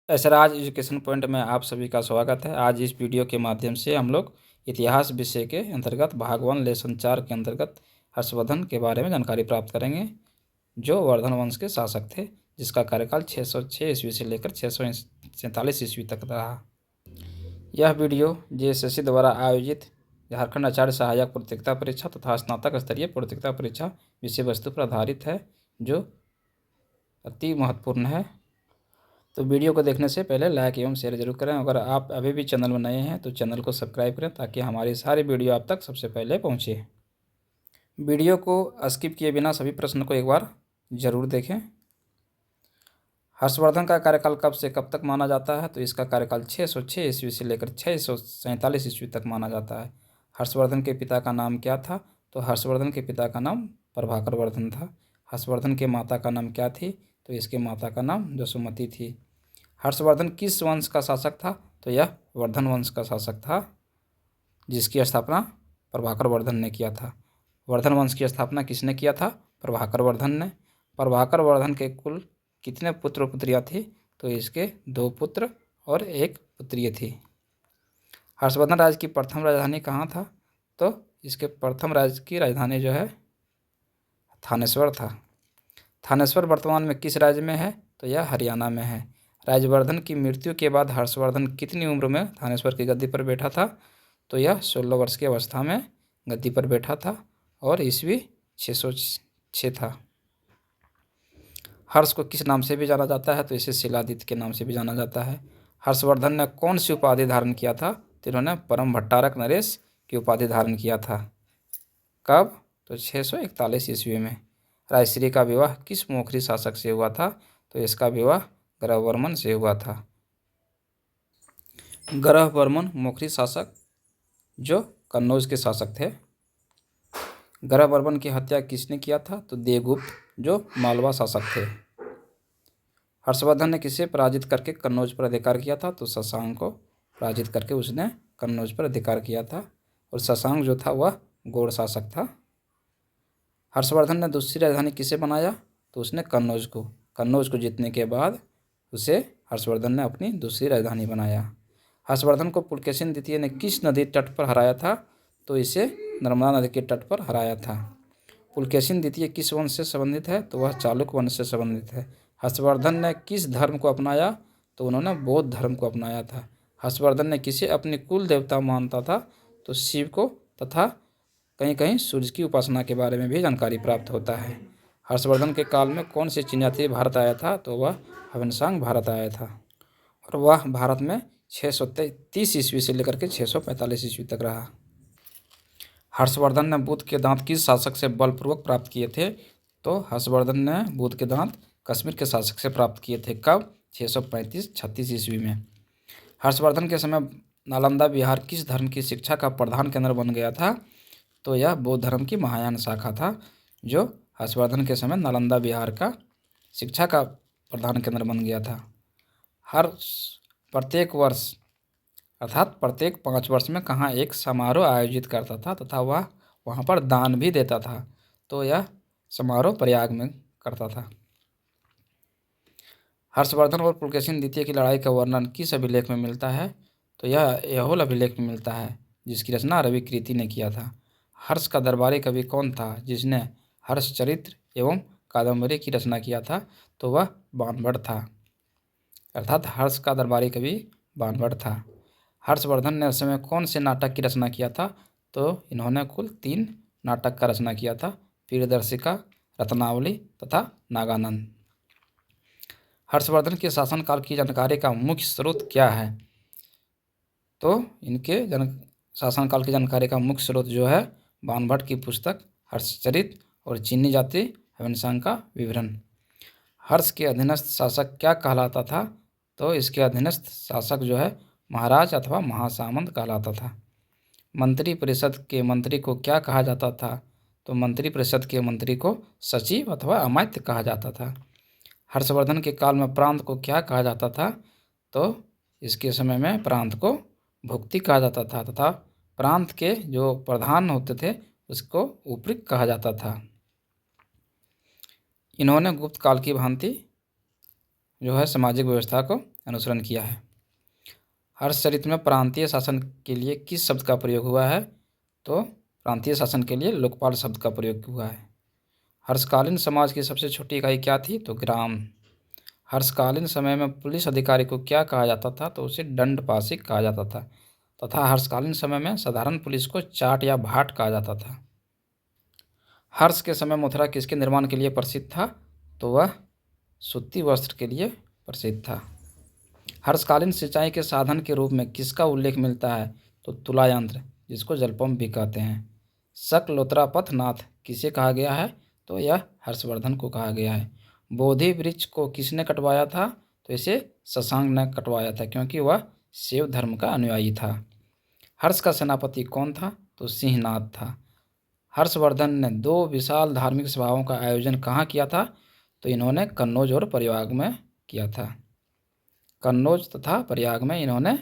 ऐसराज education point में आप सभी का स्वागत है। आज इस वीडियो के माध्यम से हम लोग इतिहास विषय के अंतर्गत भाग 1 लेसन 4 के अंतर्गत हर्षवर्धन के बारे में जानकारी प्राप्त करेंगे, जो वर्धन वंश के शासक थे, जिसका कार्यकाल 606 ईस्वी से लेकर 647 ईस्वी तक रहा। यह वीडियो JSSC द्वारा आयोजित झारखंड आचार्य सहायक प्रतियोगिता परीक्षा तथा स्नातक स्तरीय प्रतियोगिता परीक्षा विषय वस्तु पर आधारित है, जो अति महत्वपूर्ण है। तो वीडियो को देखने से पहले लाइक एवं शेयर जरूर करें। अगर आप अभी भी चैनल में नए हैं तो चैनल को सब्सक्राइब करें, ताकि हमारी सारी वीडियो आप तक सबसे पहले पहुंचे। वीडियो को स्किप किए बिना सभी प्रश्न को एक बार जरूर देखें। हर्षवर्धन का कार्यकाल कब से कब तक माना जाता है? तो इसका कार्यकाल 606 ईस्वी से लेकर 647 ईस्वी तक माना जाता है। हर्षवर्धन के पिता का नाम क्या था? तो हर्षवर्धन के पिता का नाम प्रभाकर वर्धन था। हर्षवर्धन के माता का नाम क्या थी? तो इसके माता का नाम जसुमती थी। हर्षवर्धन किस वंश का शासक था? तो यह वर्धन वंश का शासक था, जिसकी स्थापना प्रभाकर वर्धन ने किया था। वर्धन वंश की स्थापना किसने किया था? प्रभाकर वर्धन ने। प्रभाकर वर्धन के कुल कितने पुत्र पुत्रियां थी? तो इसके 2 पुत्र और 1 पुत्रिय थी। हर्षवर्धन राज्य की प्रथम राजधानी कहाँ था? तो इसके प्रथम राज्य की राजधानी जो है थानेश्वर था। थानेश्वर वर्तमान में किस राज्य में है? तो यह हरियाणा में है। राजवर्धन की मृत्यु के बाद हर्षवर्धन कितनी उम्र में थानेश्वर की गद्दी पर बैठा था? तो यह 16 वर्ष की अवस्था में गद्दी पर बैठा था और ईस्वी 606 था। हर्ष को किस नाम से भी जाना जाता है? तो इसे शिलादित्य के नाम से भी जाना जाता है। हर्षवर्धन ने कौन सी उपाधि धारण किया था? तो इन्होंने परम भट्टारक नरेश की उपाधि धारण किया था। कब? तो 641 ईस्वी में। राजश्री का विवाह किस मोखरी शासक से हुआ था? तो इसका विवाह ग्रहवर्मन से हुआ था। ग्रहवर्मन मोखरी शासक जो कन्नौज के शासक थे। ग्रहवर्मन की हत्या किसने किया था? तो देवगुप्त, जो मालवा शासक थे। हर्षवर्धन ने किसे पराजित करके कन्नौज पर अधिकार किया था? तो शशांक को पराजित करके उसने कन्नौज पर अधिकार किया था, और शशांक जो था वह गौड़ शासक था। हर्षवर्धन ने दूसरी राजधानी किसे बनाया? तो उसने कन्नौज को। कन्नौज को जीतने के बाद उसे हर्षवर्धन ने अपनी दूसरी राजधानी बनाया। हर्षवर्धन को पुलकेशिन द्वितीय ने किस नदी तट पर हराया था? तो इसे नर्मदा नदी के तट पर हराया था। पुलकेशिन द्वितीय किस वंश से संबंधित है? तो वह चालुक वंश से संबंधित है। हर्षवर्धन ने किस धर्म को अपनाया? तो उन्होंने बौद्ध धर्म को अपनाया था। हर्षवर्धन ने किसे अपनी कुल देवता मानता था? तो शिव को, तथा कहीं कहीं सूर्य की उपासना के बारे में भी जानकारी प्राप्त होता है। हर्षवर्धन के काल में कौन से चीन यात्री भारत आया था? तो वह ह्वेनसांग भारत आया था, और वह भारत में 633 ईस्वी से लेकर के 645 ईस्वी तक रहा। हर्षवर्धन ने बुद्ध के दांत किस शासक से बलपूर्वक प्राप्त किए थे? तो हर्षवर्धन ने बुद्ध के दांत कश्मीर के शासक से प्राप्त किए थे। कब? 635-36 ईस्वी में। हर्षवर्धन के समय नालंदा बिहार किस धर्म की शिक्षा का प्रधान केंद्र बन गया था? तो यह बौद्ध धर्म की महायान शाखा था, जो हर्षवर्धन के समय नालंदा बिहार का शिक्षा का प्रधान केंद्र बन गया था। प्रत्येक वर्ष अर्थात प्रत्येक 5 वर्ष में कहाँ एक समारोह आयोजित करता था, तथा वह वहाँ पर दान भी देता था। तो यह समारोह प्रयाग में करता था। हर्षवर्धन और पुलकेशिन द्वितीय की लड़ाई का वर्णन किस अभिलेख में मिलता है? तो यह ऐहोल अभिलेख में मिलता है, जिसकी रचना रवि कृति ने किया था। हर्ष का दरबारी कवि कौन था जिसने हर्षचरित्र एवं कादम्बरी की रचना किया था? तो वह बाणभट्ट था, अर्थात हर्ष का दरबारी कवि बाणभट्ट था। हर्षवर्धन ने उस समय कौन से नाटक की रचना किया था? तो इन्होंने कुल 3 नाटक का रचना किया था: प्रियदर्शिका, रत्नावली तथा नागानंद। हर्षवर्धन के शासनकाल की जानकारी का मुख्य स्रोत क्या है? तो इनके शासनकाल की जानकारी का मुख्य स्रोत जो है बाणभट्ट की पुस्तक हर्षचरित और चीनी जाति ह्वेनसांग का विवरण। हर्ष के अधीनस्थ शासक क्या कहलाता था? तो इसके अधीनस्थ शासक जो है महाराज अथवा महासामंत कहलाता था। मंत्री परिषद के मंत्री को क्या कहा जाता था? तो मंत्री परिषद के मंत्री को सचिव अथवा अमात्य कहा जाता था। हर्षवर्धन के काल में प्रांत को क्या कहा जाता था? तो इसके समय में प्रांत को भुक्ति कहा जाता था, तथा प्रांत के जो प्रधान होते थे उसको उपरिक कहा जाता था। इन्होंने गुप्त काल की भांति जो है सामाजिक व्यवस्था को अनुसरण किया है। हर्षचरित में प्रांतीय शासन के लिए किस शब्द का प्रयोग हुआ है? तो प्रांतीय शासन के लिए लोकपाल शब्द का प्रयोग हुआ है। हर्षकालीन समाज की सबसे छोटी इकाई क्या थी? तो ग्राम। हर्षकालीन समय में पुलिस अधिकारी को क्या कहा जाता था? तो उसे दंडपाशिक कहा जाता था तथा हर्षकालीन समय में साधारण पुलिस को चाट या भाट कहा जाता था। हर्ष के समय मथुरा किसके निर्माण के लिए प्रसिद्ध था? तो वह सूती वस्त्र के लिए प्रसिद्ध था। हर्षकालीन सिंचाई के साधन के रूप में किसका उल्लेख मिलता है? तो तुला यंत्र, जिसको जलपंप भी कहते हैं। शकलोत्रा पथनाथ किसे कहा गया है? तो यह हर्षवर्धन को कहा गया है। बोधि वृक्ष को किसने कटवाया था? तो इसे शशांक ने कटवाया था, क्योंकि वह शैव धर्म का अनुयायी था। हर्ष का सेनापति कौन था? तो सिंहनाद था। हर्षवर्धन ने 2 विशाल धार्मिक सभाओं का आयोजन कहाँ किया था? तो इन्होंने कन्नौज और प्रयाग में किया था। कन्नौज तथा प्रयाग में इन्होंने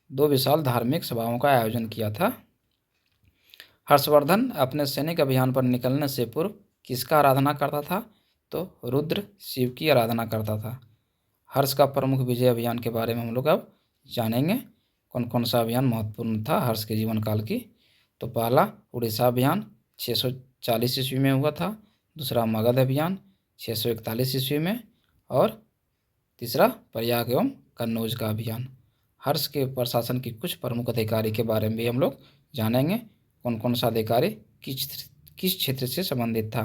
2 विशाल धार्मिक सभाओं का आयोजन किया था। हर्षवर्धन अपने सैनिक अभियान पर निकलने से पूर्व किसका आराधना करता था? तो रुद्र शिव की आराधना करता था। हर्ष का प्रमुख विजय अभियान के बारे में हम लोग अब जानेंगे। कौन कौन सा अभियान महत्वपूर्ण था हर्ष के जीवन काल की? तो पहला उड़ीसा अभियान 640 ईस्वी में हुआ था। दूसरा मगध अभियान 641 ईस्वी में, और तीसरा प्रयाग एवं कन्नौज का अभियान। हर्ष के प्रशासन की कुछ प्रमुख अधिकारी के बारे में भी हम लोग जानेंगे। कौन कौन सा अधिकारी किस क्षेत्र से संबंधित था?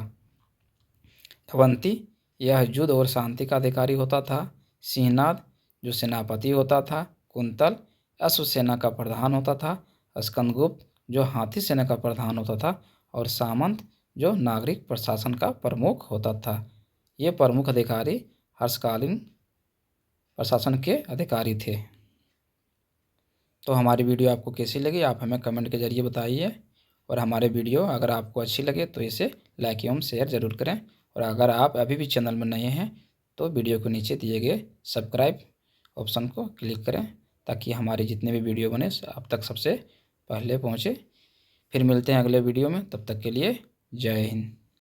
अवंती, यह युद्ध और शांति का अधिकारी होता था। सिंहनाद, जो सेनापति होता था। कुंतल, अश्व सेना का प्रधान होता था। स्कंदगुप्त, जो हाथी सेना का प्रधान होता था। और सामंत, जो नागरिक प्रशासन का प्रमुख होता था। ये प्रमुख अधिकारी हर्षकालीन प्रशासन के अधिकारी थे। तो हमारी वीडियो आपको कैसी लगी, आप हमें कमेंट के जरिए बताइए। और हमारे वीडियो अगर आपको अच्छी लगे तो इसे लाइक एवं शेयर ज़रूर करें। और अगर आप अभी भी चैनल में नए हैं तो वीडियो को नीचे दिए गए सब्सक्राइब ऑप्शन को क्लिक करें, ताकि हमारे जितने भी वीडियो बने आप तक सबसे पहले पहुँचे। फिर मिलते हैं अगले वीडियो में, तब तक के लिए जय हिंद।